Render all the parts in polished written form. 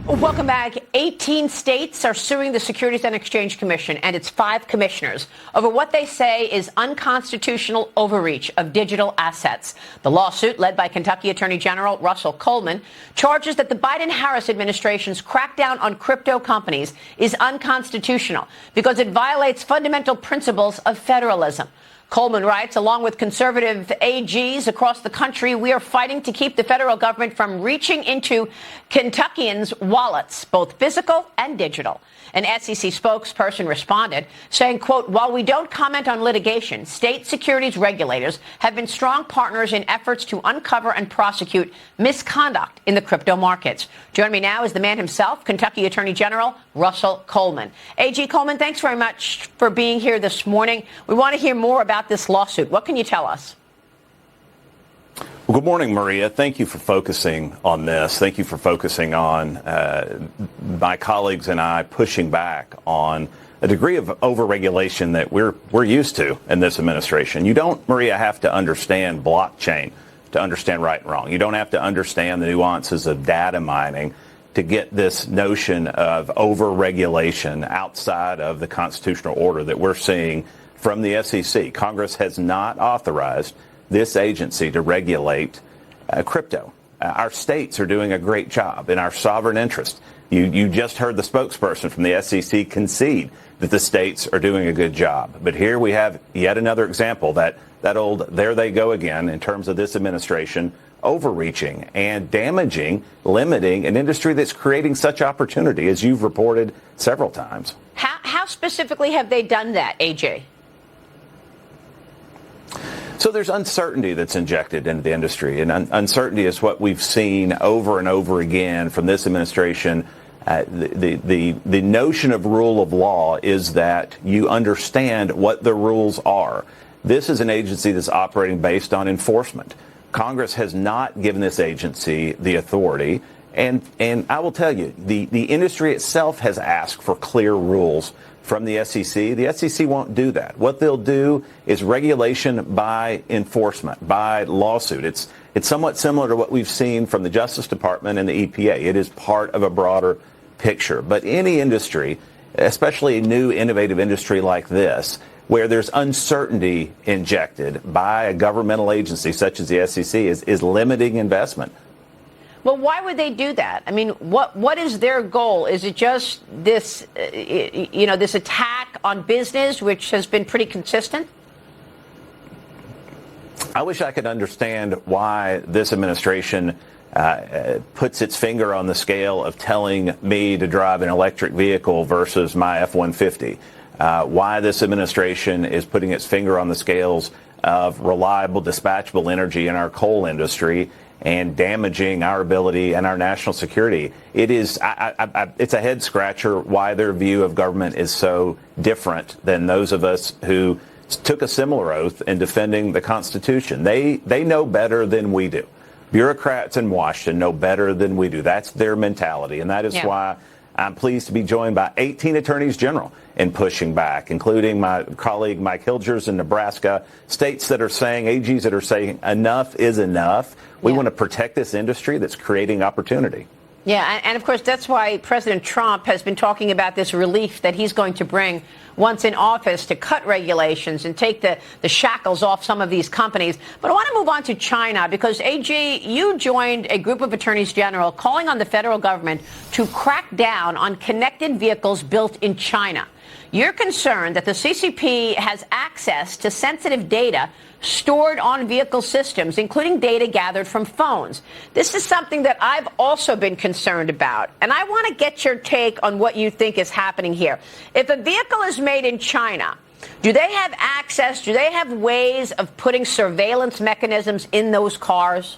Welcome back. 18 states are suing the Securities and Exchange Commission and its 5 commissioners over what they say is unconstitutional overreach of digital assets. The lawsuit, led by Kentucky Attorney General Russell Coleman, charges that the Biden-Harris administration's crackdown on crypto companies is unconstitutional because it violates fundamental principles of federalism. Coleman writes, along with conservative AGs across the country, we are fighting to keep the federal government from reaching into Kentuckians' wallets, both physical and digital. An SEC spokesperson responded, saying, quote, while we don't comment on litigation, state securities regulators have been strong partners in efforts to uncover and prosecute misconduct in the crypto markets. Joining me now is the man himself, Kentucky Attorney General Russell Coleman. AG Coleman, thanks very much for being here this morning. We want to hear more about this lawsuit. What can you tell us? Well, good morning, Maria. Thank you for focusing on this. Thank you for focusing on my colleagues and I pushing back on a degree of overregulation that we're used to in this administration. You don't, Maria, have to understand blockchain to understand right and wrong. You don't have to understand the nuances of data mining to get this notion of overregulation outside of the constitutional order that we're seeing from the SEC. Congress has not authorized this agency to regulate crypto. Our states are doing a great job in our sovereign interest. You just heard the spokesperson from the SEC concede that the states are doing a good job. But here we have yet another example that old there they go again in terms of this administration overreaching and damaging, limiting an industry that's creating such opportunity, as you've reported several times. How specifically have they done that, AJ? So there's uncertainty that's injected into the industry, and uncertainty is what we've seen over and over again from this administration. The notion of rule of law is that you understand what the rules are. This is an agency that's operating based on enforcement. Congress has not given this agency the authority, and I will tell you, the industry itself has asked for clear rules from the SEC. The SEC won't do that. What they'll do is regulation by enforcement, by lawsuit. It's somewhat similar to what we've seen from the Justice Department and the EPA. It is part of a broader picture. But any industry, especially a new innovative industry like this, where there's uncertainty injected by a governmental agency such as the SEC, is limiting investment. Well, why would they do that? I mean, what is their goal? Is it just this, this attack on business, which has been pretty consistent? I wish I could understand why this administration puts its finger on the scale of telling me to drive an electric vehicle versus my F-150. Why this administration is putting its finger on the scales of reliable, dispatchable energy in our coal industry and damaging our ability and our national security. It is, it's a head scratcher why their view of government is so different than those of us who took a similar oath in defending the Constitution. They know better than we do. Bureaucrats in Washington know better than we do. That's their mentality, and that is why I'm pleased to be joined by 18 attorneys general in pushing back, including my colleague Mike Hilgers in Nebraska, states that are saying, AGs that are saying enough is enough. We want to protect this industry that's creating opportunity. Yeah, and of course, that's why President Trump has been talking about this relief that he's going to bring once in office to cut regulations and take the shackles off some of these companies. But I want to move on to China because, AG, you joined a group of attorneys general calling on the federal government to crack down on connected vehicles built in China. You're concerned that the CCP has access to sensitive data stored on vehicle systems, including data gathered from phones. This is something that I've also been concerned about, and I want to get your take on what you think is happening here. If a vehicle is made in China, do they have access, do they have ways of putting surveillance mechanisms in those cars?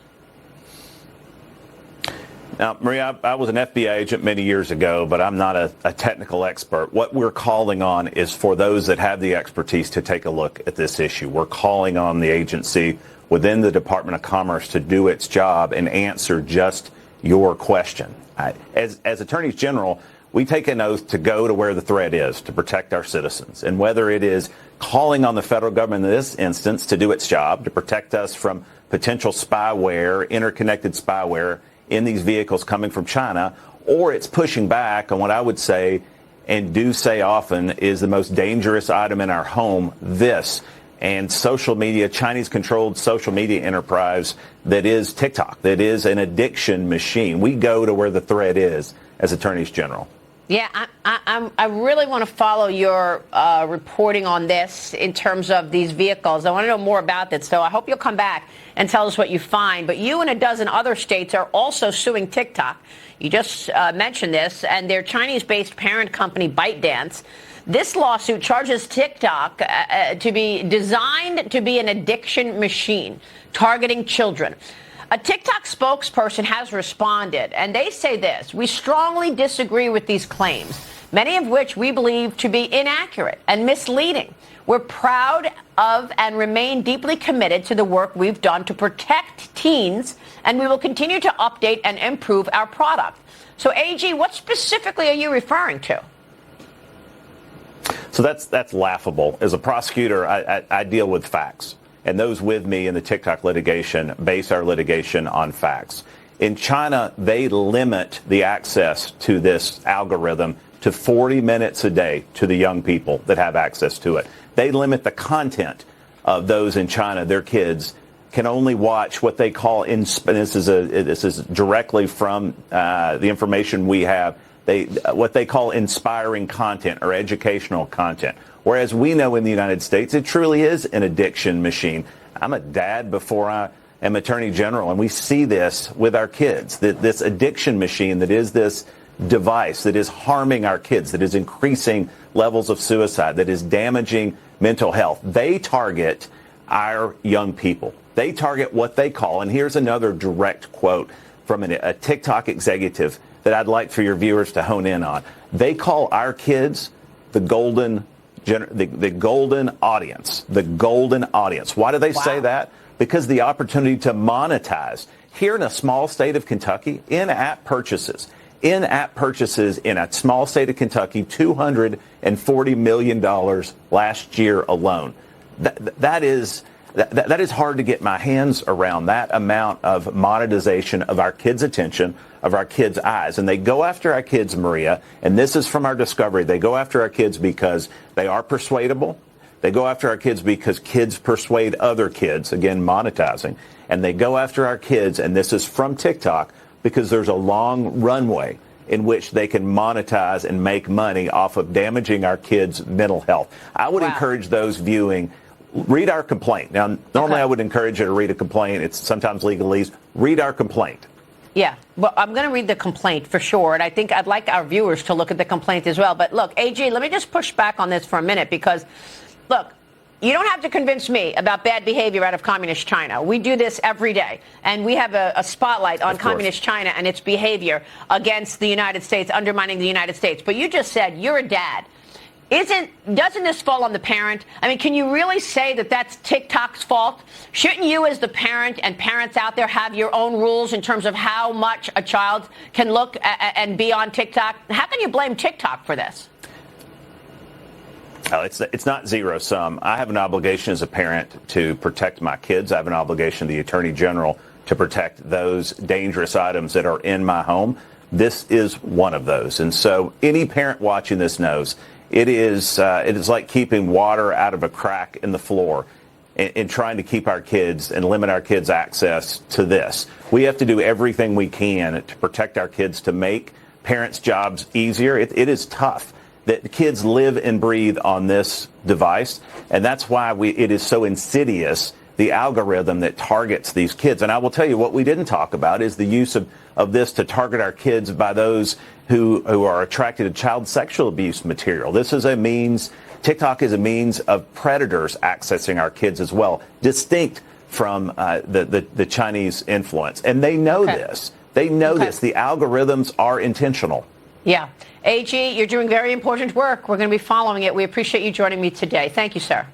Now, Maria, I was an FBI agent many years ago, but I'm not a technical expert. What we're calling on is for those that have the expertise to take a look at this issue. We're calling on the agency within the Department of Commerce to do its job and answer just your question. As attorneys general, we take an oath to go to where the threat is to protect our citizens. And whether it is calling on the federal government in this instance to do its job to protect us from potential spyware, interconnected spyware, in these vehicles coming from China, or it's pushing back on what I would say and do say often is the most dangerous item in our home, this. And social media, Chinese-controlled social media enterprise that is TikTok, that is an addiction machine. We go to where the threat is as attorneys general. Yeah, I really want to follow your reporting on this in terms of these vehicles. I want to know more about this, so I hope you'll come back and tell us what you find. But you and a dozen other states are also suing TikTok. You just mentioned this, and their Chinese-based parent company, ByteDance. This lawsuit charges TikTok to be designed to be an addiction machine targeting children. A TikTok spokesperson has responded, and they say this: we strongly disagree with these claims, many of which we believe to be inaccurate and misleading. We're proud of and remain deeply committed to the work we've done to protect teens, and we will continue to update and improve our product. So, AG, what specifically are you referring to? So that's laughable. As a prosecutor, I deal with facts. And those with me in the TikTok litigation base our litigation on facts. In China, they limit the access to this algorithm to 40 minutes a day to the young people that have access to it. They limit the content of those in China. Their kids can only watch what they call, this is directly from the information we have, what they call inspiring content or educational content. Whereas we know in the United States, it truly is an addiction machine. I'm a dad before I am Attorney General, and we see this with our kids, that this addiction machine that is this device that is harming our kids, that is increasing levels of suicide, that is damaging mental health. They target our young people. They target what they call, and here's another direct quote from a TikTok executive that I'd like for your viewers to hone in on. They call our kids the golden audience. The golden audience. Why do they say that? Because the opportunity to monetize. Here in a small state of Kentucky, in-app purchases in a small state of Kentucky, $240 million last year alone. That is hard to get my hands around, that amount of monetization of our kids' attention, of our kids' eyes. And they go after our kids, Maria, and this is from our discovery. They go after our kids because they are persuadable. They go after our kids because kids persuade other kids, again, monetizing. And they go after our kids, and this is from TikTok, because there's a long runway in which they can monetize and make money off of damaging our kids' mental health. I would encourage those viewing, read our complaint. Now, normally I would encourage you to read a complaint. It's sometimes legalese. Read our complaint. Yeah, well, I'm going to read the complaint for sure, and I think I'd like our viewers to look at the complaint as well. But look, AG, let me just push back on this for a minute because, look, you don't have to convince me about bad behavior out of Communist China. We do this every day, and we have a spotlight on Communist China and its behavior against the United States, undermining the United States. But you just said you're a dad. Doesn't this fall on the parent? I mean, can you really say that that's TikTok's fault? Shouldn't you as the parent and parents out there have your own rules in terms of how much a child can look and be on TikTok? How can you blame TikTok for this? It's not zero sum. I have an obligation as a parent to protect my kids. I have an obligation to the Attorney General to protect those dangerous items that are in my home. This is one of those. And so any parent watching this knows it is like keeping water out of a crack in the floor and trying to keep our kids and limit our kids' access to this. We have to do everything we can to protect our kids, to make parents' jobs easier. It is tough that the kids live and breathe on this device, and that's why it is so insidious, the algorithm that targets these kids. And I will tell you, what we didn't talk about is the use of this to target our kids by those who are attracted to child sexual abuse material. This is a means, TikTok is a means of predators accessing our kids as well, distinct from the Chinese influence. And they know this. They know this. The algorithms are intentional. Yeah. AG, you're doing very important work. We're going to be following it. We appreciate you joining me today. Thank you, sir.